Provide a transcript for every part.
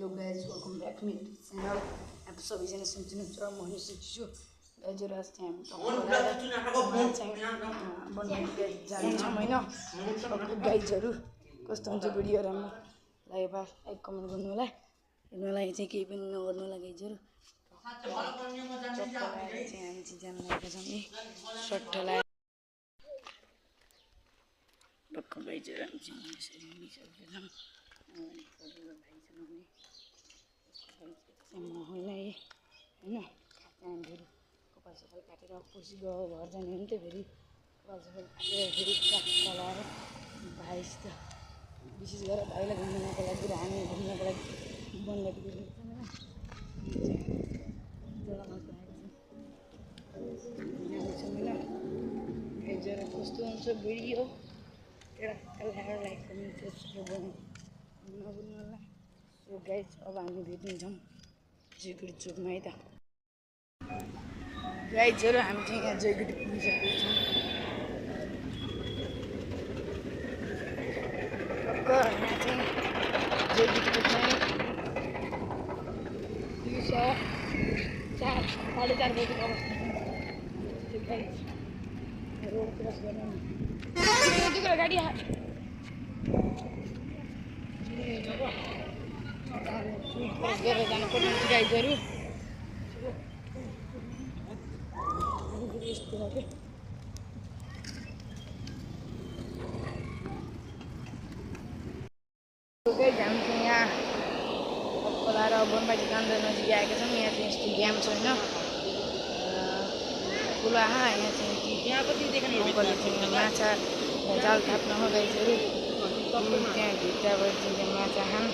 hello guys welcome back to my channel अब सबैजना सुन्नुहुन्छ म निस्किन्छु गाइजहरू आज चाहिँ हामी जान्छौँ होइन सबको गाइजहरू कस्तो हुन्छ भिडियो राम्रो लाग्यो बा लाइक कमेन्ट गर्नु होला हेर्नु लागि चाहिँ केही पनि नगर्नु होला गाइजहरू हामी चाहिँ जान लागेका छौँ नि सट्टा लगाएर टक्क गाइजहरू हामी चाहिँ यसरी हिँडिसकेका छौँ म होइन है होइन फेरि कपाल सपाल काटेर पछि गयो घर जाने हो नि त फेरि कपाल सपाल काटेर फेरि चक्का लगाएर भाइसित विशेष गरेर भाइलाई घुम्नको लागि र हामी घुम्नको लागि बनबाट गएर कस्तो हुन्छ भिडियो एउटा लाइक कमेन्ट सब्सक्राइब गर्नु नभुल्नु होला सो गाइज अब हामी भेट्नेछौँ जयगढी चोकमा है त गाइजहरू हामी चाहिँ यहाँ जयगढी पुगिसकेको छौँ टक्क यहाँ चाहिँ जयगढी चोकमा 4:30 बजेको अवस्था छ गाइज रोड क्रस गर्न गाडी गरेर जानुपर्ने हुन्छ गाइजहरू यस्तो के हामी चाहिँ यहाँ खोलाएर बनबाजी काण्ड नजिक आएका छौँ यहाँ चाहिँ यस्तो ड्याम छ होइन खोला यहाँ चाहिँ अङ्कलले चाहिँ माछा जाल थाप्न हो गाइजहरू त्यहाँ भित्रबाट चाहिँ माछा खान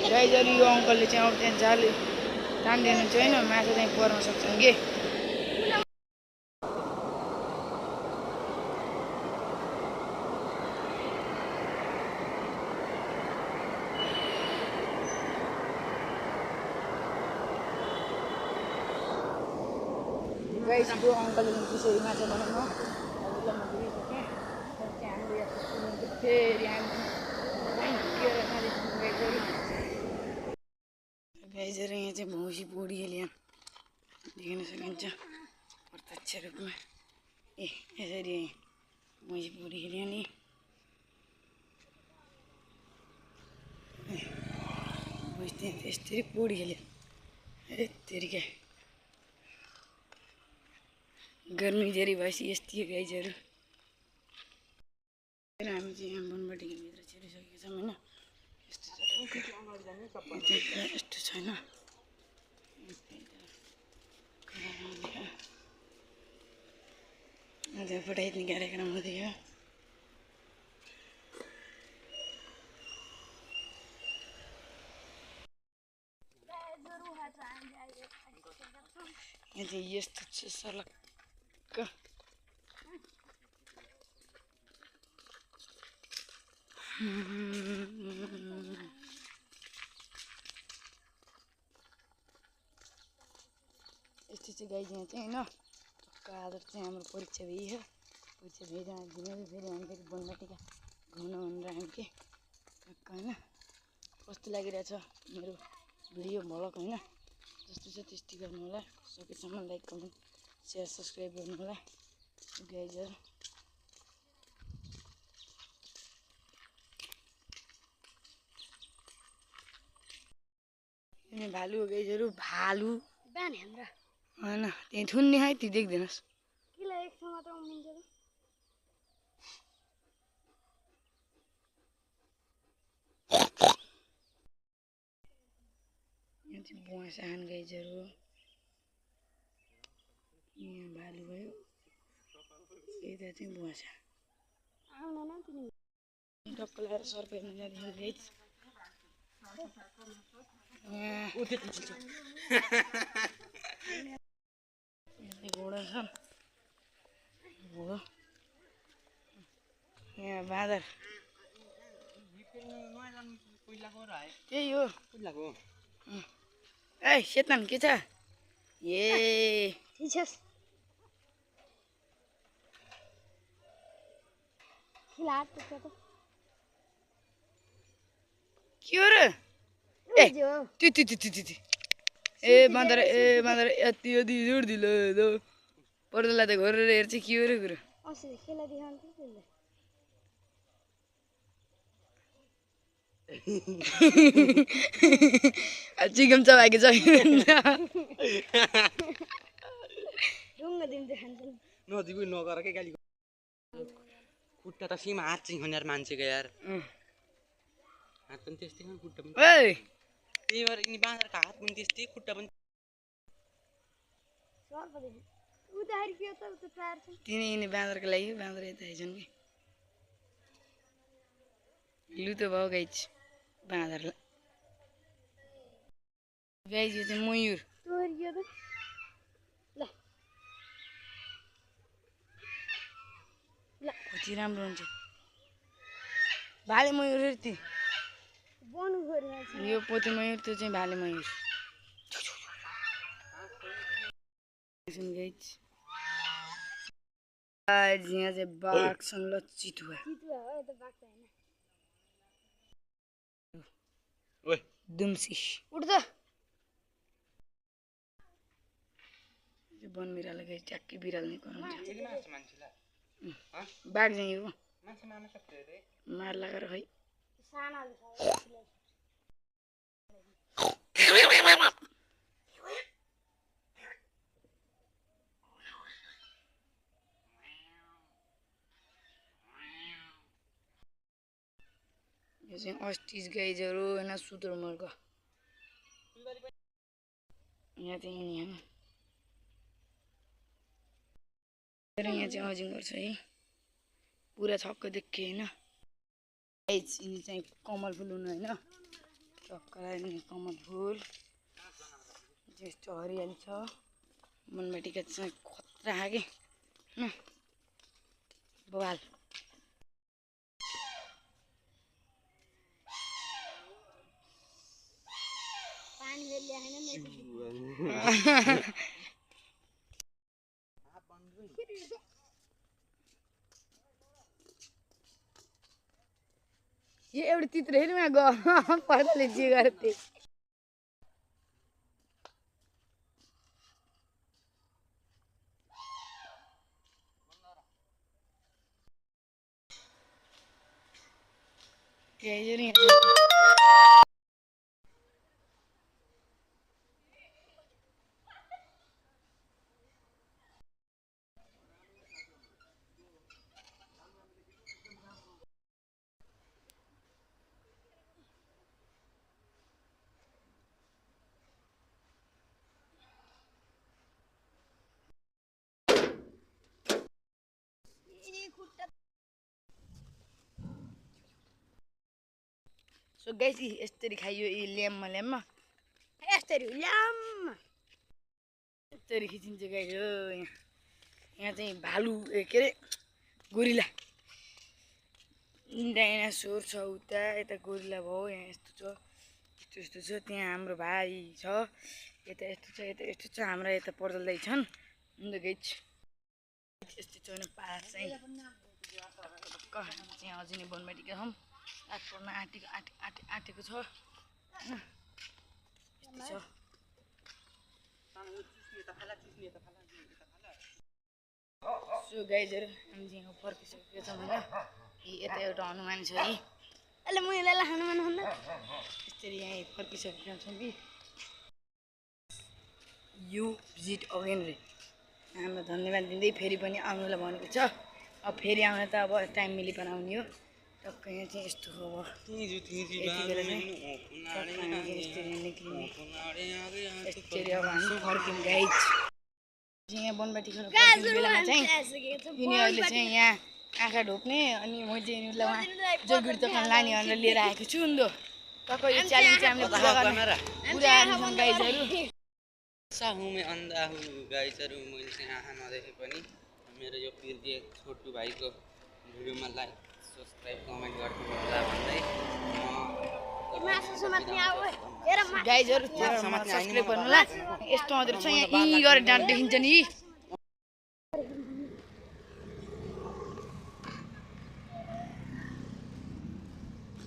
गाइजहरू यो अङ्कलले चाहिँ अब त्यहाँ जाल तान्दैन चाहिँ होइन माछा चाहिँ पर्न सक्छन् कि गाइस त्यो अङ्कलले त्यसरी माछा बनाउनु हजुरलाई म दिइसकेँ चाहिँ हामीले फेरि गाइजहरू यहाँ चाहिँ भौँसी पोडीले देख्न सकिन्छ प्रत्यक्ष रूपमा यसरी भौँसी पोडीले नि भौँसी यस्तरी पोडीले यत्तिकै गर्मी धेरै भएपछि यस्तै गाइजहरू हामी चाहिँ यहाँ बनबाटीभित्र छिरिसकेका छौँ होइन यस्तो छैन पठाइदिने कार्यक्रम हुँदैछ यहाँ चाहिँ यस्तो छ सलक्क यस्तो चाहिँ गाइज यहाँ चाहिँ होइन आज चाहिँ हाम्रो परीक्षा भइयो परीक्षा भइरहँदैन फेरि हामी फेरि बनबाटीका घुम्न भनेर हामी के होइन कस्तो लागिरहेछ मेरो भिडियो भ्लग होइन जस्तो छ त्यस्तै गर्नु होला सकेसम्म लाइक कमेन्ट सेयर सब्सक्राइब गर्नु होला गाइजहरू भालु हो गाइजहरू भालु बिहान हाम्रा होइन त्यहीँ थुन्ने है त्यो देख्दैनस् यहाँ चाहिँ बुवा सानो गाइजहरू यहाँ भालु भयो यता चाहिँ बुवा छ टक्क लगाएर सर्प हेर्नु जाँदैछौँ गाइज घोडा छन् घोडा यहाँ बाँदर त्यही हो ए सेतन के छ ए के हो र ए त्यो त्यो त्यो त्यो त्यो ए बाँदर यति यति जोडिदिलो पर्दालाई त घोरेर हेर्छ के हो र कुरो चिकन चबाएको छ नजिक नगर के गाली खुट्टा त सीमा हात चाहिँ खनेर मान्छेको यार हात पनि त्यस्तै हो खुट्टा पनि त्यही भएर यिनी बाँदरको हात पनि त्यस्तै खुट्टा पनि तिनी यिनी बाँदरको लागि बाँदर यता आइछन् कि लुतो भयो गाइज बाँदरलाई गाइज यो चाहिँ मयुर कति राम्रो हुन्छ भाले मयुर ती यो पोते मयुर त्यो चाहिँ भाले मयुर यहाँ चाहिँ बाघसँग लच्चित हुआ दुम्सी उठ वन बिरालो गई ट्याक्कै बिराल्ने कराउँछ बाघ चाहिँ यो मार लगाएर खै यो चाहिँ अस्टिज गाइजहरू होइन सुतुरमुर्ग यहाँ चाहिँ यहाँ चाहिँ अजिङ गर्छ है पुरा छक्क देखे होइन यिनी चाहिँ कमल फुल हुनु होइन टक्क लाग्ने कमल फुल यस्तो हरियाली छ मनबाटीका चाहिँ खतरा के बवाल यो एउटा चित्र हेरौँ यहाँ गयो पर्दाले जे गर्थे सो गाइस यसरी खाइयो यी ल्याम्मा यसरी यसरी खिचिन्छ गाइस हो यहाँ चाहिँ भालु के अरे गोरिला डाइनासोर छ उता यता गोरिला भयो यहाँ यस्तो यस्तो छ त्यहाँ हाम्रो भाइ छ यता यस्तो छ यता यस्तो छ हाम्रा यता पर्दल्दै छन् अन्त गाइस यस्तो छ भने पाहाड चाहिँ अझै नै बनबाटीका छौँ रात पर्न आँटेको छ यस्तो छ सो गाइजहरू हामी चाहिँ फर्किसकेको छौँ होइन यता एउटा हनुमान छ है अहिले मैले हनुमान हुन्न यसरी यहाँ फर्किसकेका छौँ कि यु भिजिट अगेन रे हामीलाई धन्यवाद दिँदै फेरि पनि आउनुलाई भनेको छ अब फेरि आउन त अब टाइम मिलिपन आउने हो टक्क यहाँ चाहिँ यस्तो हो यसरी अब हामी फर्क्यौँ गाइज यहाँ बनबाटी खानु बेलामा चाहिँ यिनीहरूले चाहिँ यहाँ आँखा ढोक्ने अनि म चाहिँ यिनीहरूलाई उहाँ जलगुडी दोकान लाने भनेर लिएर आएको छु नि त टक्क यो च्यालेन्ज चाहिँ हामीले पुरा गर्छौँ गाइजहरू गाइजहरू मैले चाहिँ आँखा नदेखे पनि मेरो यो प्रिय छोटु भाइको भिडियोमा लाइक सब्सक्राइब कमेन्ट गर्नु होला भन्दै गाइजहरू सब्सक्राइब गर्नु होला यस्तो मात्रै छ यहाँ यी गरेर डाँट देखिन्छ नि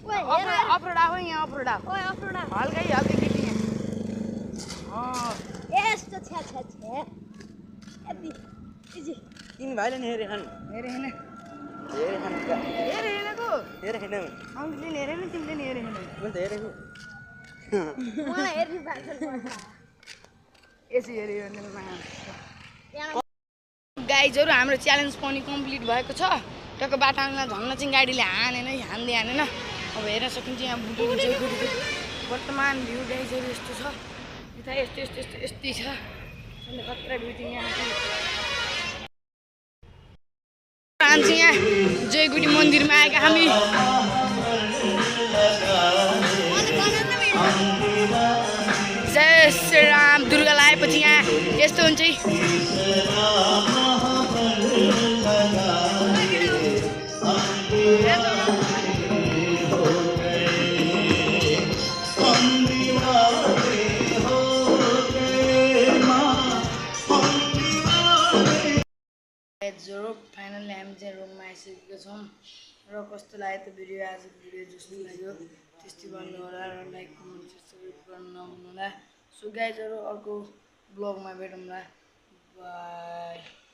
अफरोड आऊ यहाँ अफरोड आऊ हल्कै हल्कै केटी यहाँ तिमी भाइले नि हेरे खानु हेरे हेर्न हेरे खानु हेरे हेर्नको हेरे खानु अङ्कले हेरे नि तिमीले नि हेरे हेर्न मैले त हेरेको यसो हेऱ्यो भने गाइजहरू हाम्रो च्यालेन्ज पनि कम्प्लिट भएको छ टक्क बाटामा झन्न चाहिँ गाडीले हान्दैन अब हेर्न सकिन्छ यहाँ बुटुको जयगुडीको वर्तमान भ्यू गाइजहरू यस्तो छ यता यस्तै छ अन्त खतरा भ्यू चाहिँ यहाँ हामी यहाँ जयगुडी मन्दिरमा आएका हामी जय श्री राम दुर्गा लगाएपछि यहाँ यस्तो हुन्छ जोरो फाइनली हामी चाहिँ रुममा आइसकेका छौँ र कस्तो लाग्यो त भिडियो आजको भिडियो जस्तो लाग्यो त्यस्तै गर्नु होला र लाइक कमेन्ट सब्सक्राइब गर्नु नभुल्नु होला सो गाइजहरू अर्को ब्लगमा भेटौँला बाई